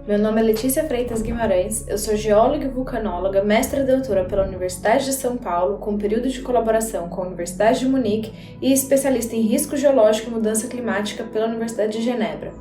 Meu nome é Letícia Freitas Guimarães, eu sou geóloga e vulcanóloga, mestra e doutora pela Universidade de São Paulo, com período de colaboração com a Universidade de Munique e especialista em risco geológico e mudança climática pela Universidade de Genebra.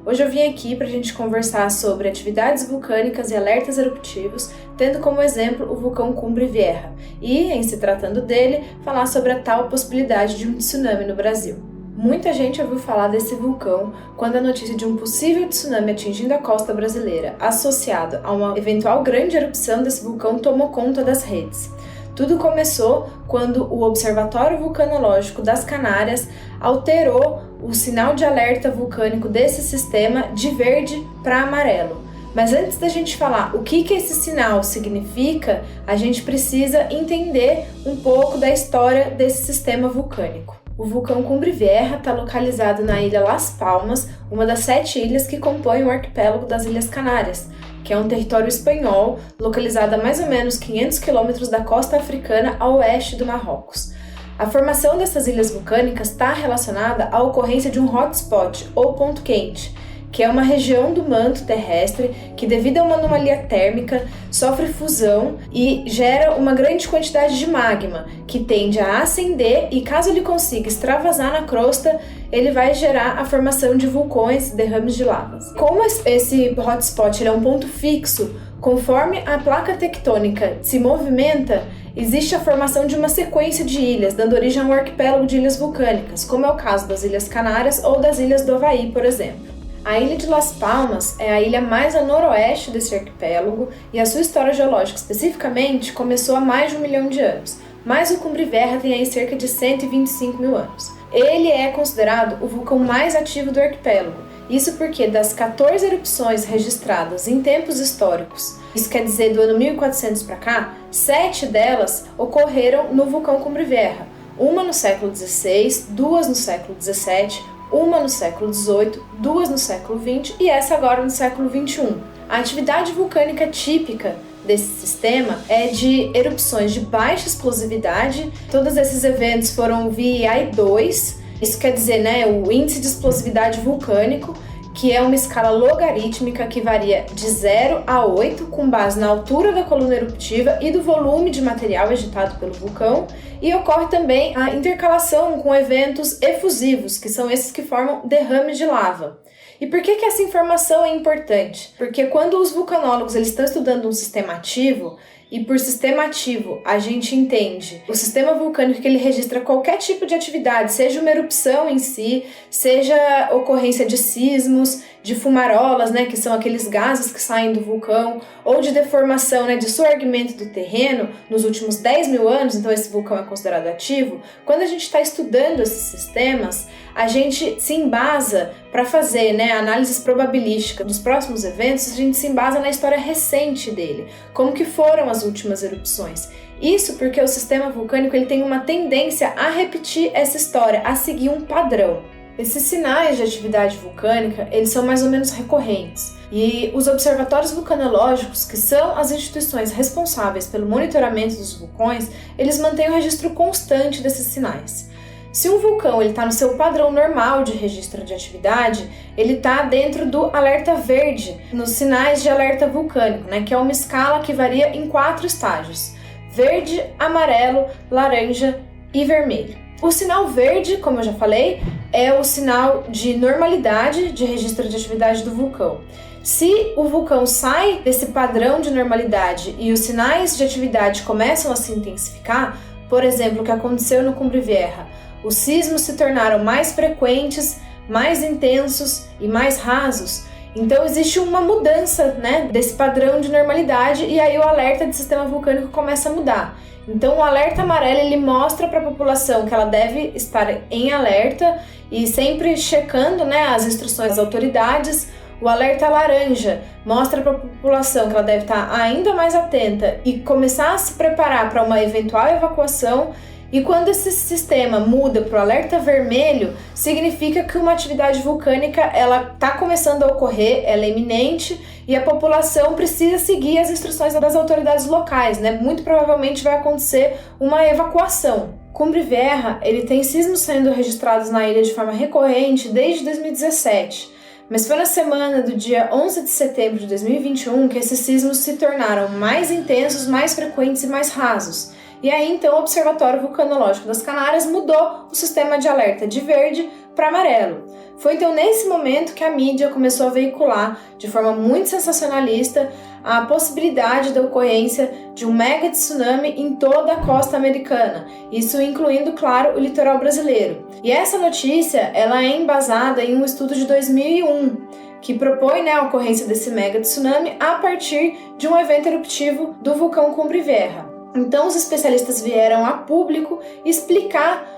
Hoje eu vim aqui para a gente conversar sobre atividades vulcânicas e alertas eruptivos, tendo como exemplo o vulcão Cumbre Vieja, e, em se tratando dele, falar sobre a tal possibilidade de um tsunami no Brasil. Muita gente ouviu falar desse vulcão quando a notícia de um possível tsunami atingindo a costa brasileira, associado a uma eventual grande erupção desse vulcão, tomou conta das redes. Tudo começou quando o Observatório Vulcanológico das Canárias alterou o sinal de alerta vulcânico desse sistema de verde para amarelo. Mas antes da gente falar o que esse sinal significa, a gente precisa entender um pouco da história desse sistema vulcânico. O vulcão Cumbre Vieja está localizado na ilha Las Palmas, uma das 7 ilhas que compõem o arquipélago das Ilhas Canárias, que é um território espanhol localizado a mais ou menos 500 quilômetros da costa africana a oeste do Marrocos. A formação dessas ilhas vulcânicas está relacionada à ocorrência de um hotspot, ou ponto quente, que é uma região do manto terrestre que, devido a uma anomalia térmica, sofre fusão e gera uma grande quantidade de magma, que tende a ascender e, caso ele consiga extravasar na crosta, ele vai gerar a formação de vulcões, derrames de lavas. Como esse hotspot ele é um ponto fixo, conforme a placa tectônica se movimenta, existe a formação de uma sequência de ilhas, dando origem a um arquipélago de ilhas vulcânicas, como é o caso das Ilhas Canárias ou das Ilhas do Havaí, por exemplo. A ilha de Las Palmas é a ilha mais a noroeste desse arquipélago e a sua história geológica especificamente começou há mais de 1 milhão de anos, mas o Cumbre Vieja tem aí cerca de 125 mil anos. Ele é considerado o vulcão mais ativo do arquipélago, isso porque das 14 erupções registradas em tempos históricos, isso quer dizer do ano 1400 para cá, 7 delas ocorreram no vulcão Cumbre Vieja, uma no século XVI, 2 no século XVII, uma no século XVIII, 2 no século XX e essa agora no século XXI. A atividade vulcânica típica desse sistema é de erupções de baixa explosividade. Todos esses eventos foram VI2, isso quer dizer, o índice de explosividade vulcânico, que é uma escala logarítmica que varia de 0 a 8, com base na altura da coluna eruptiva e do volume de material ejetado pelo vulcão, e ocorre também a intercalação com eventos efusivos, que são esses que formam derrames de lava. E por que essa informação é importante? Porque quando os vulcanólogos eles estão estudando um sistema ativo, e por sistema ativo a gente entende o sistema vulcânico que ele registra qualquer tipo de atividade, seja uma erupção em si, seja ocorrência de sismos, de fumarolas, que são aqueles gases que saem do vulcão, ou de deformação, de soerguimento do terreno nos últimos 10 mil anos, então esse vulcão é considerado ativo. Quando a gente está estudando esses sistemas, a gente se embasa para fazer análises probabilísticas dos próximos eventos, a gente se embasa na história recente dele, como que foram as últimas erupções. Isso porque o sistema vulcânico ele tem uma tendência a repetir essa história, a seguir um padrão. Esses sinais de atividade vulcânica, eles são mais ou menos recorrentes. E os observatórios vulcanológicos, que são as instituições responsáveis pelo monitoramento dos vulcões, eles mantêm o registro constante desses sinais. Se um vulcão está no seu padrão normal de registro de atividade, ele está dentro do alerta verde, nos sinais de alerta vulcânico, que é uma escala que varia em 4 estágios: verde, amarelo, laranja e vermelho. O sinal verde, como eu já falei, é o sinal de normalidade de registro de atividade do vulcão. Se o vulcão sai desse padrão de normalidade e os sinais de atividade começam a se intensificar, por exemplo, o que aconteceu no Cumbre Vieja, os sismos se tornaram mais frequentes, mais intensos e mais rasos, então existe uma mudança desse padrão de normalidade e aí o alerta de sistema vulcânico começa a mudar. Então o alerta amarelo ele mostra para a população que ela deve estar em alerta e sempre checando as instruções das autoridades. O alerta laranja mostra para a população que ela deve estar ainda mais atenta e começar a se preparar para uma eventual evacuação. E quando esse sistema muda para o alerta vermelho, significa que uma atividade vulcânica ela está começando a ocorrer, ela é iminente e a população precisa seguir as instruções das autoridades locais, Muito provavelmente vai acontecer uma evacuação. Cumbre Vieja, ele tem sismos sendo registrados na ilha de forma recorrente desde 2017. Mas foi na semana do dia 11 de setembro de 2021 que esses sismos se tornaram mais intensos, mais frequentes e mais rasos. E aí então o Observatório Vulcanológico das Canárias mudou o sistema de alerta de verde para amarelo. Foi então nesse momento que a mídia começou a veicular, de forma muito sensacionalista, a possibilidade da ocorrência de um mega tsunami em toda a costa americana, isso incluindo, claro, o litoral brasileiro. E essa notícia ela é embasada em um estudo de 2001, que propõe a ocorrência desse mega tsunami a partir de um evento eruptivo do vulcão Cumbre Vieja. Então os especialistas vieram a público explicar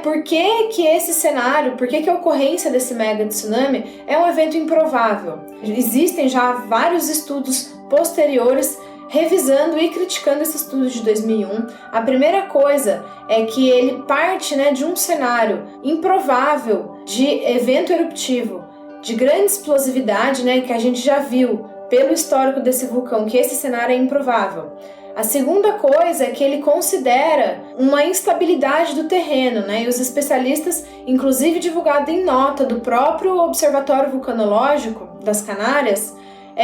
por que esse cenário, por que a ocorrência desse mega tsunami é um evento improvável. Existem já vários estudos posteriores revisando e criticando esse estudo de 2001. A primeira coisa é que ele parte de um cenário improvável de evento eruptivo, de grande explosividade, que a gente já viu pelo histórico desse vulcão, que esse cenário é improvável. A segunda coisa é que ele considera uma instabilidade do terreno, e os especialistas, inclusive divulgado em nota do próprio Observatório Vulcanológico das Canárias,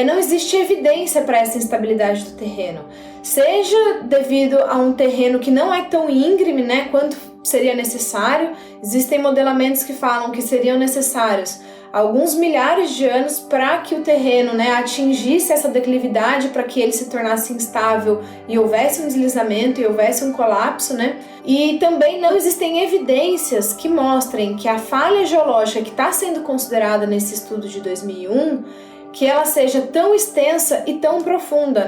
não existe evidência para essa instabilidade do terreno. Seja devido a um terreno que não é tão íngreme quanto seria necessário, existem modelamentos que falam que seriam necessários alguns milhares de anos para que o terreno atingisse essa declividade, para que ele se tornasse instável e houvesse um deslizamento e houvesse um colapso, E também não existem evidências que mostrem que a falha geológica que está sendo considerada nesse estudo de 2001, que ela seja tão extensa e tão profunda,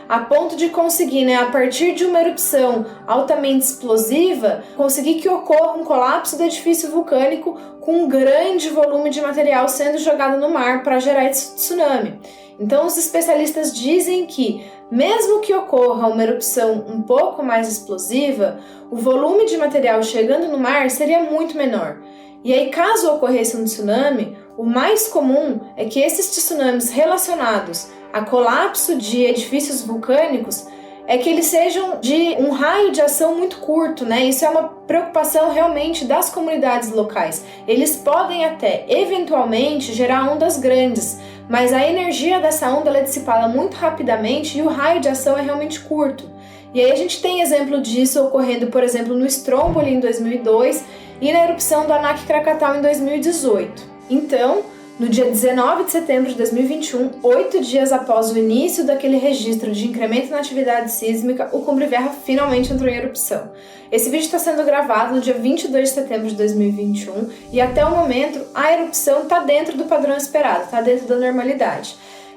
a ponto de conseguir, a partir de uma erupção altamente explosiva, conseguir que ocorra um colapso do edifício vulcânico com um grande volume de material sendo jogado no mar para gerar esse tsunami. Então os especialistas dizem que, mesmo que ocorra uma erupção um pouco mais explosiva, o volume de material chegando no mar seria muito menor. E aí, caso ocorresse um tsunami, o mais comum é que esses tsunamis relacionados a colapso de edifícios vulcânicos é que eles sejam de um raio de ação muito curto, Isso é uma preocupação realmente das comunidades locais. Eles podem até, eventualmente, gerar ondas grandes, mas a energia dessa onda é dissipada muito rapidamente e o raio de ação é realmente curto. E aí a gente tem exemplo disso ocorrendo, por exemplo, no Stromboli em 2002 e na erupção do Anak Krakatau em 2018. Então, no dia 19 de setembro de 2021, 8 dias após o início daquele registro de incremento na atividade sísmica, o Cumbre Vieja finalmente entrou em erupção. Esse vídeo está sendo gravado no dia 22 de setembro de 2021 e até o momento a erupção está dentro do padrão esperado, está dentro da normalidade.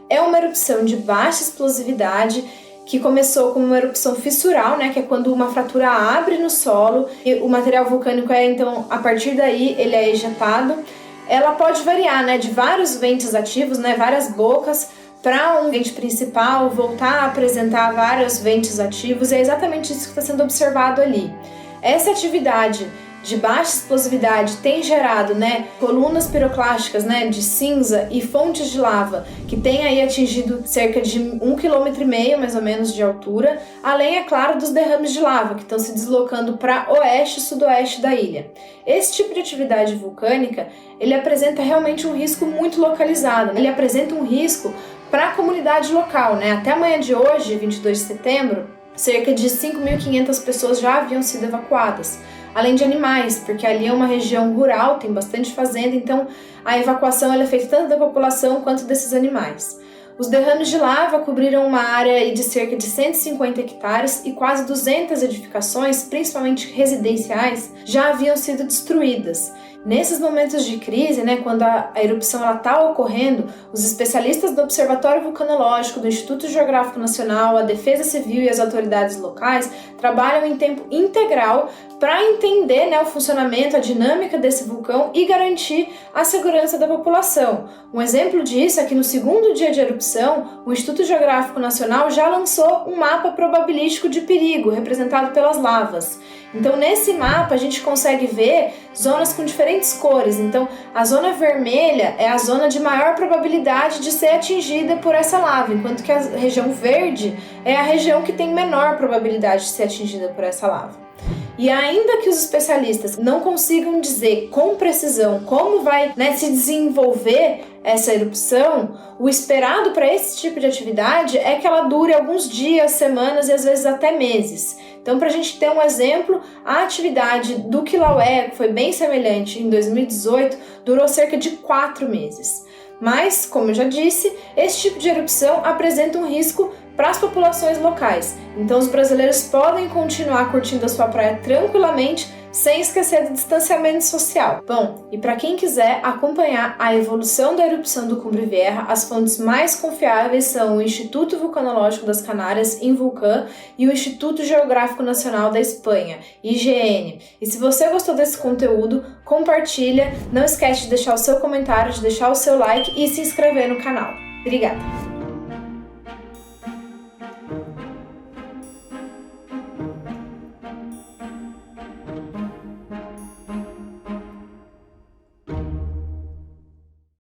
É uma erupção de baixa explosividade que começou como uma erupção fissural, que é quando uma fratura abre no solo e o material vulcânico então, a partir daí, ele é ejetado. Ela pode variar, de vários ventos ativos, várias bocas, para um vento principal, voltar a apresentar vários ventos ativos, e é exatamente isso que está sendo observado ali. Essa atividade de baixa explosividade tem gerado colunas piroclásticas de cinza e fontes de lava que têm aí atingido cerca de 1,5 km mais ou menos de altura, além, é claro, dos derrames de lava que estão se deslocando para oeste e sudoeste da ilha. Esse tipo de atividade vulcânica, ele apresenta realmente um risco muito localizado, ele apresenta um risco para a comunidade local. Até a manhã de hoje, 22 de setembro, cerca de 5.500 pessoas já haviam sido evacuadas. Além de animais, porque ali é uma região rural, tem bastante fazenda, então a evacuação é feita tanto da população quanto desses animais. Os derrames de lava cobriram uma área de cerca de 150 hectares e quase 200 edificações, principalmente residenciais, já haviam sido destruídas. Nesses momentos de crise, quando a erupção está ocorrendo, os especialistas do Observatório Vulcanológico, do Instituto Geográfico Nacional, a Defesa Civil e as autoridades locais trabalham em tempo integral para entender o funcionamento, a dinâmica desse vulcão e garantir a segurança da população. Um exemplo disso é que no segundo dia de erupção, o Instituto Geográfico Nacional já lançou um mapa probabilístico de perigo, representado pelas lavas. Então, nesse mapa, a gente consegue ver zonas com diferentes cores. Então, a zona vermelha é a zona de maior probabilidade de ser atingida por essa lava, enquanto que a região verde é a região que tem menor probabilidade de ser atingida por essa lava. E ainda que os especialistas não consigam dizer com precisão como vai, se desenvolver essa erupção, o esperado para esse tipo de atividade é que ela dure alguns dias, semanas e às vezes até meses. Então, para a gente ter um exemplo, a atividade do Kilauea, que foi bem semelhante em 2018, durou cerca de 4 meses. Mas, como eu já disse, esse tipo de erupção apresenta um risco para as populações locais. Então, os brasileiros podem continuar curtindo a sua praia tranquilamente, sem esquecer do distanciamento social. Bom, e para quem quiser acompanhar a evolução da erupção do Cumbre Vieja, as fontes mais confiáveis são o Instituto Vulcanológico das Canárias, Invulcã, e o Instituto Geográfico Nacional da Espanha, IGN. E se você gostou desse conteúdo, compartilha, não esquece de deixar o seu comentário, de deixar o seu like e se inscrever no canal. Obrigada!